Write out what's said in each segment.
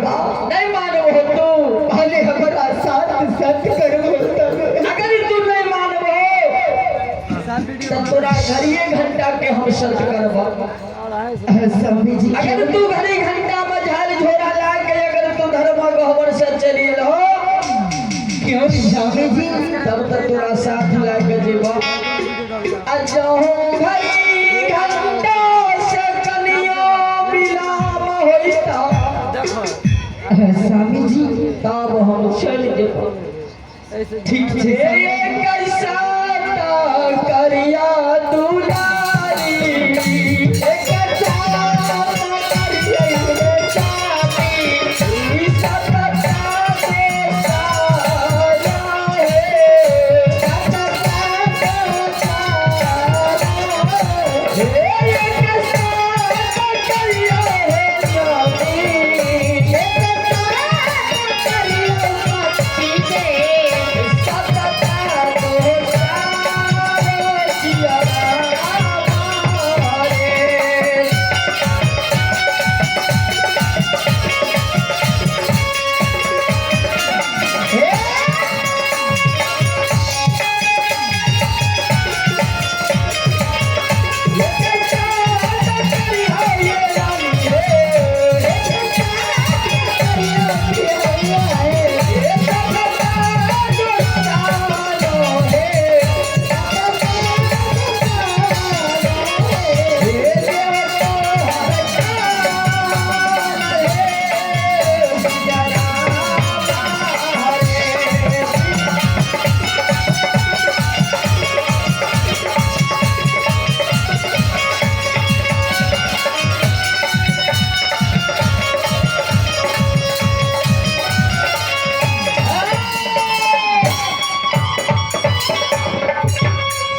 मानवा नहीं मानव हो तू पहले हमारा साथ सत करो तब अगर तू नहीं मानव हो तो तोरा घड़िए घंटा के हम सच करबा स्वामी जी अगर तू घड़ी घंटा में झाल झोरा ला के अगर तू धर्म गहवर से चली हो क्यों स्वामी जी तब तक तोरा साथ ला के जीवा अजहू घड़ी घंटा से कनिया बिलाम होइता स्वामी जी तब हम चल जेबो ठीक हे है कैसा करिया दुलारी एक चारा करिया चाटी ई सतता से सारा है सतता से सारा हे कैसा करिया है जाती एक चारा करिया चाटी के सतता को सारा जिया मारे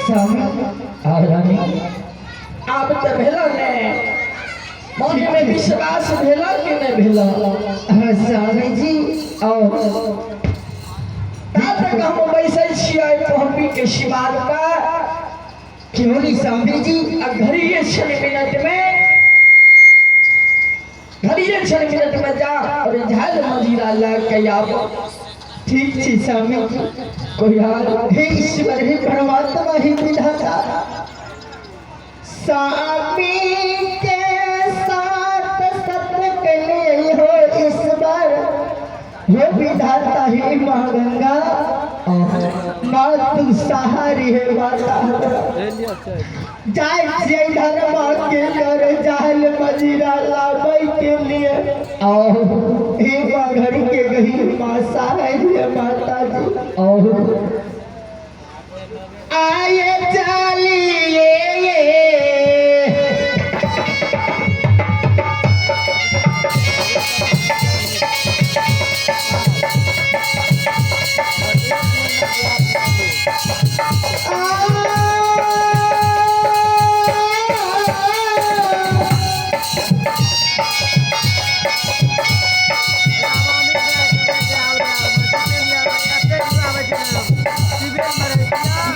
स्वामी रानी आप तो भेला ने मन में विश्वास भेला कि नहीं भेला स्वामी जी और तब तक हम बैसे छियै पहपी के शिवार पर क्यों नहीं स्वामी जी घड़िए 6 मिनट में जा और झाल मजीरा ला के आब ठीक है स्वामी जी कोई हाल हे ईश्वर हे परमात्मा हे विधाता स्वामी के साथ सत्य के लिए हो ईश्वर हे विधाता हे माँ गंगा माँ तू सहारी है माता जाय जय धर्म के कर जाल मजीरा लाबै के लिए और हे माँ घर के गही माँ सहारी है माता जी और आए चालिए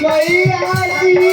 मैया जी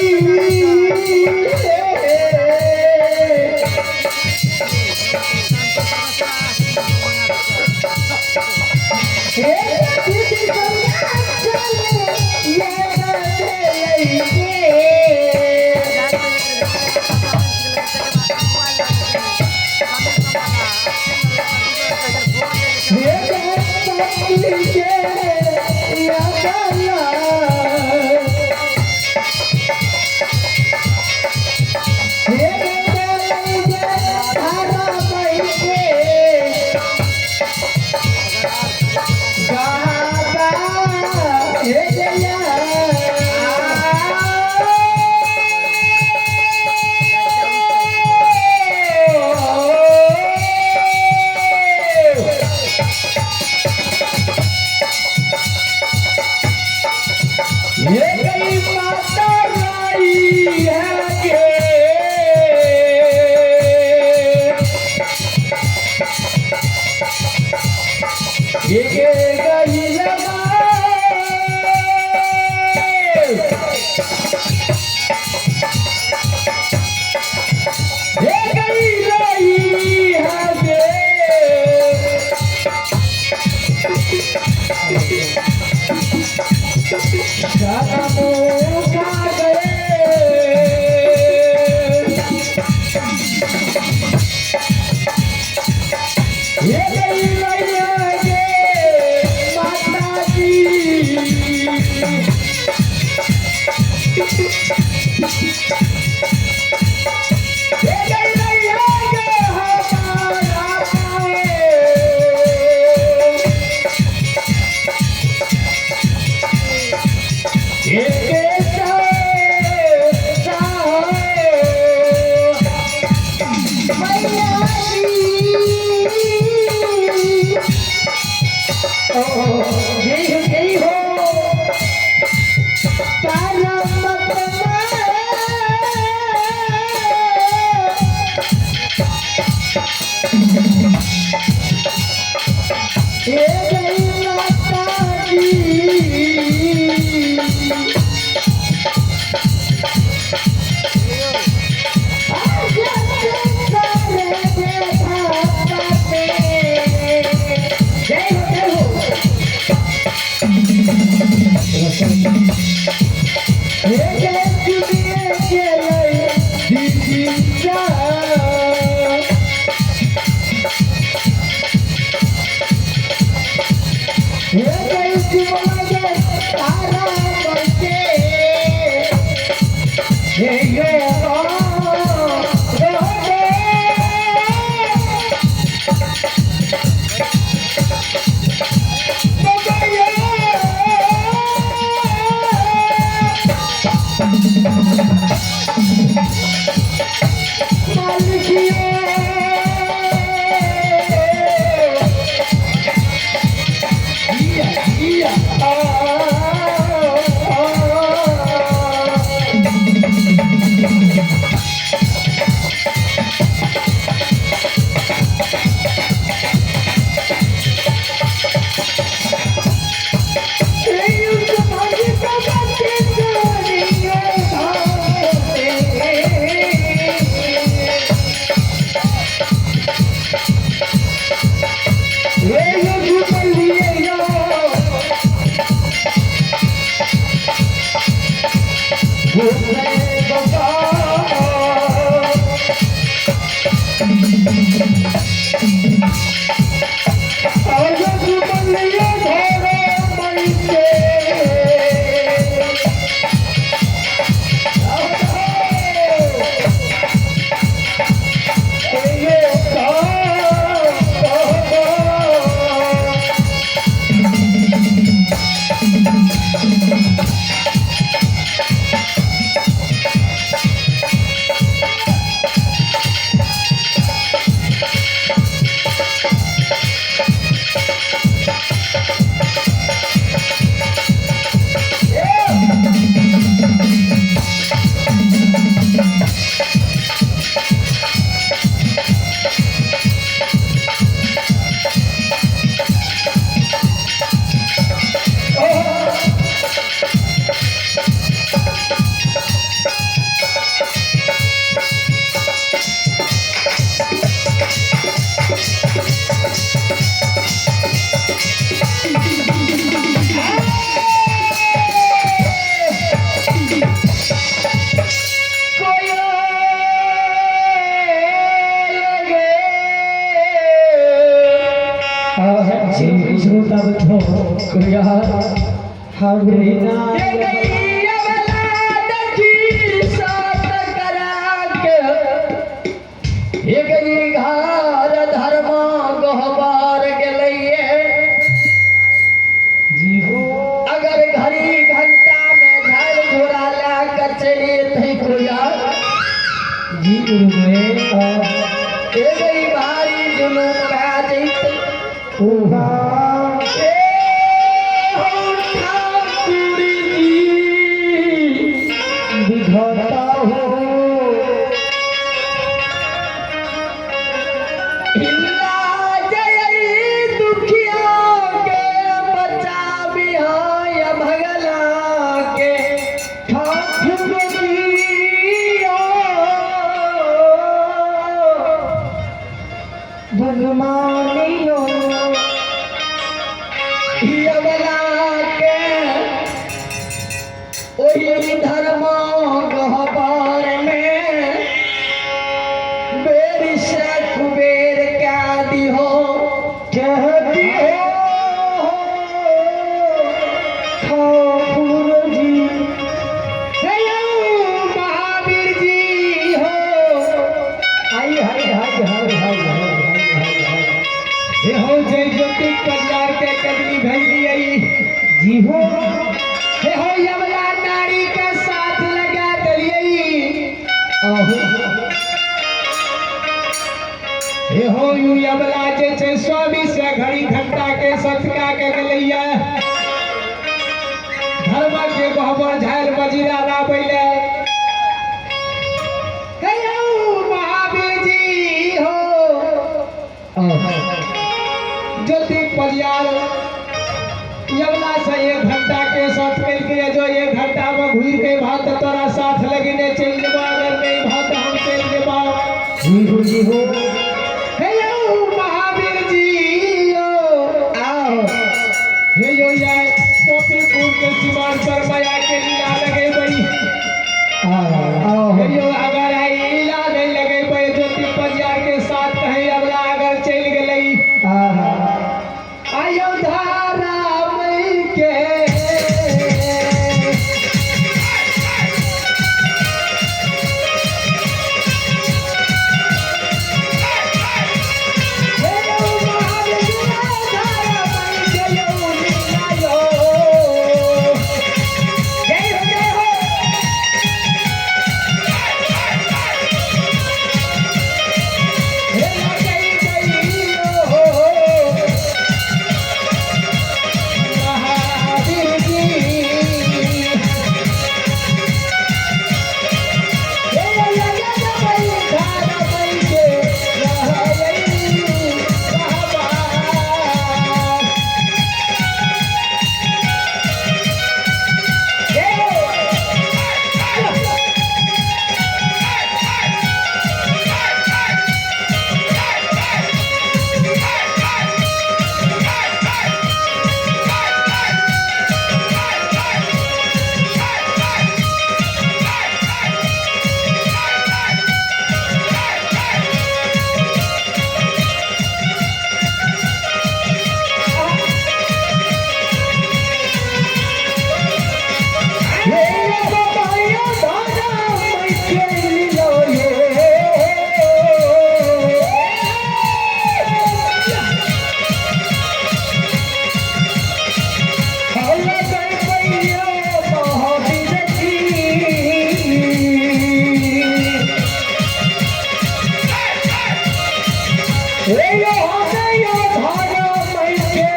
हे यो हमें यो धागा मई के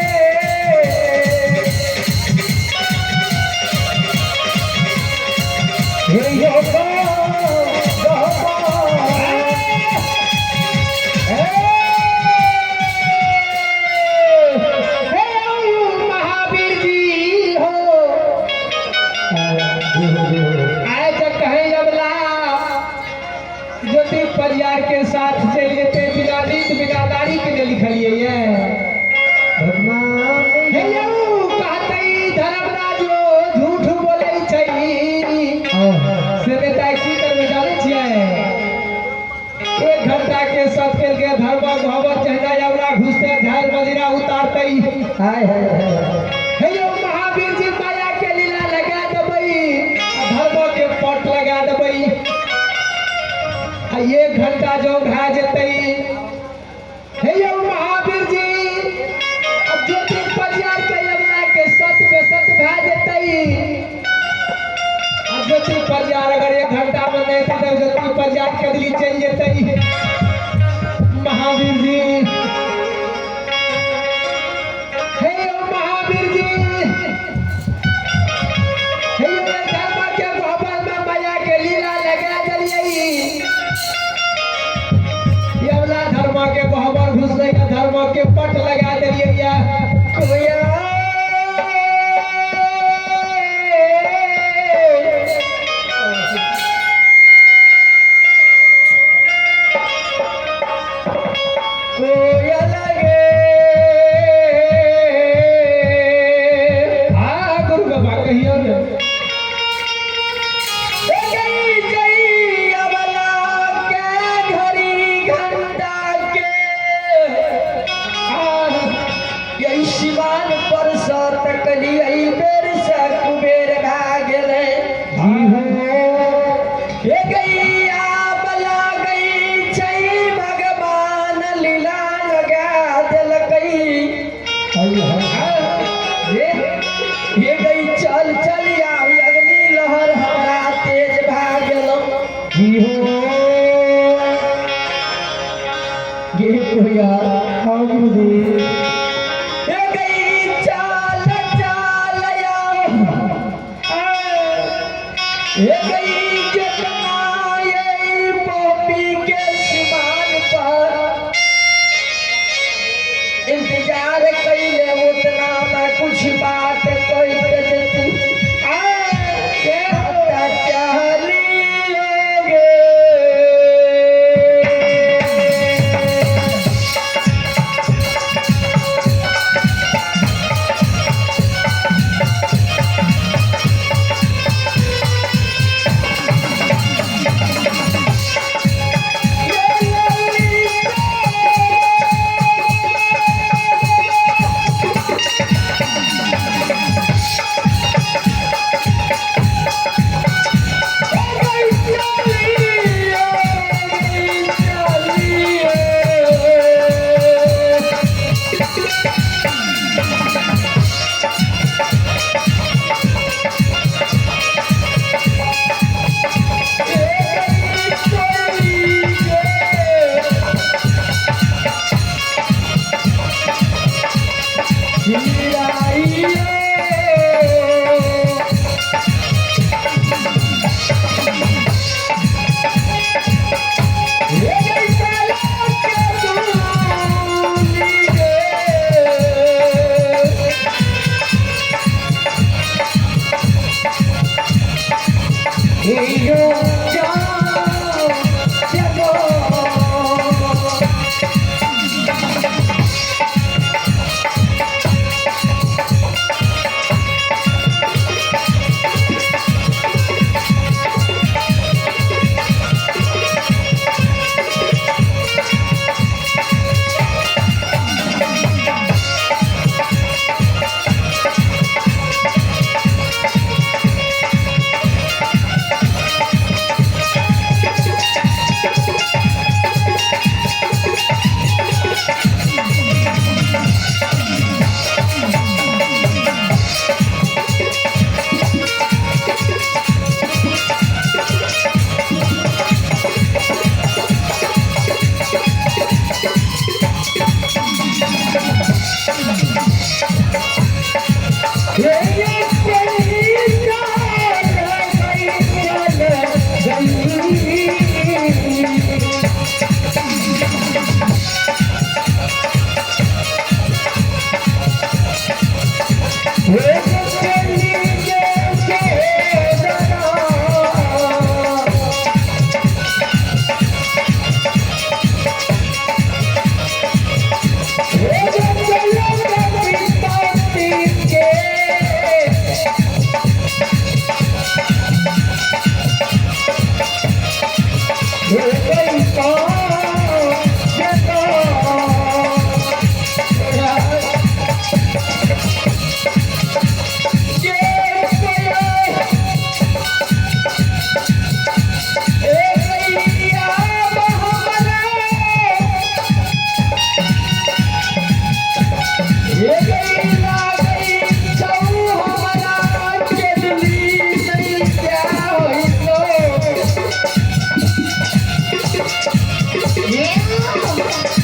हे यो महावीर जी हो आज कहीं अबला ज्योति परिवार के साथ चल लेते बिना नीत बिना दाढ़ी के लिए लिखलिए ये भगवान हे यौ कहतई धर्मराजो झूठ बोलै छै से नेता की करबे जाने छियै 1 घंटा के सब खेल के धर्म भवन चहना यावरा घुसते झाल मदिरा उतारतई हाय हे यौ महावीर जी माया के लीला लगा देबई धर्म के पट लगा देबई 1 घंटा जो भा जतई हे यौ महावीर जी अब ज्योति परिवार के यमुना के सत पे सत भा जतई अब ज्योति परिवार अगर 1 घंटा में नहीं तो ज्योति परिवार के दिल्ली चल जतई महावीर जी हे यौ महावीर जी हे यौ धर्म के भवन में माया के लीला लगा दलियई यवला धर्म के भवन घुसले का धर्म के पट लगा दलिए या कोया कोया लगे गुरु बाबा कहियो ने शिवान पर तकली बेर से कुबेर भा गेले हे गैया बला गई छै भगवान लीला लगा देलकई हे गई चल चल आवी अग्नि लहर हमरा तेज भा गेलो जी हो गे कोया हम गुरुदेव हे गई जितना ये पोपी के सिमान पर इंतजार कैले उतना मैं कुछ बात कोई देती चली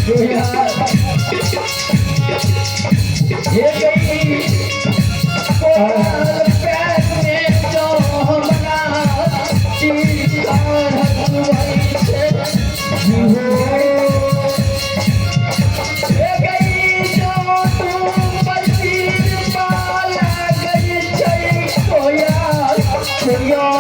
ये गई कोयल पैर में जो हमरा चीज और हसुआई से जीवो ये गई जो तुम बसीर पाला गई छई कोयल कोयल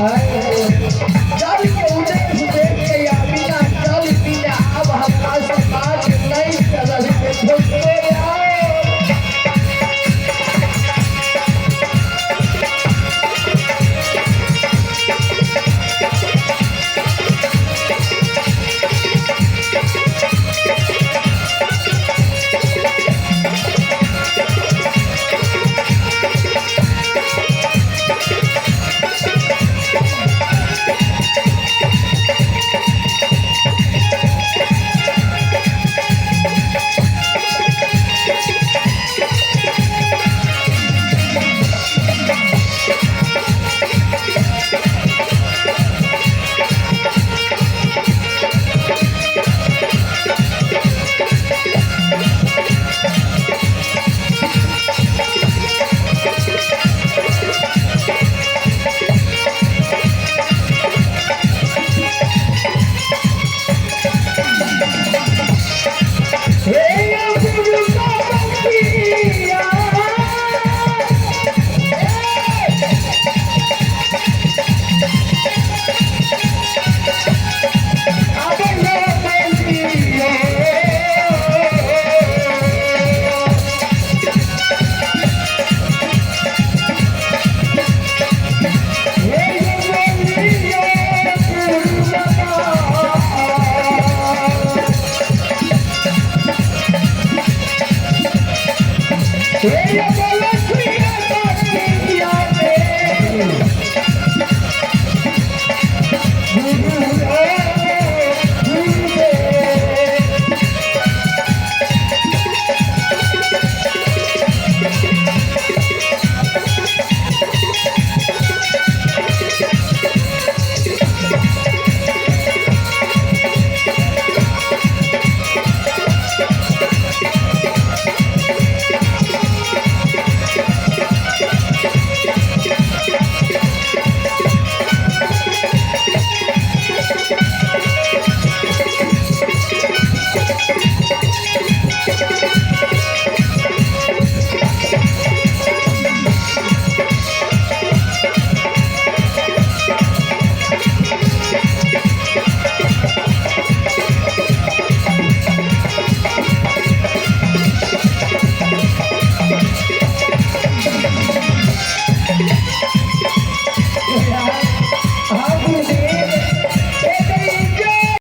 Hi.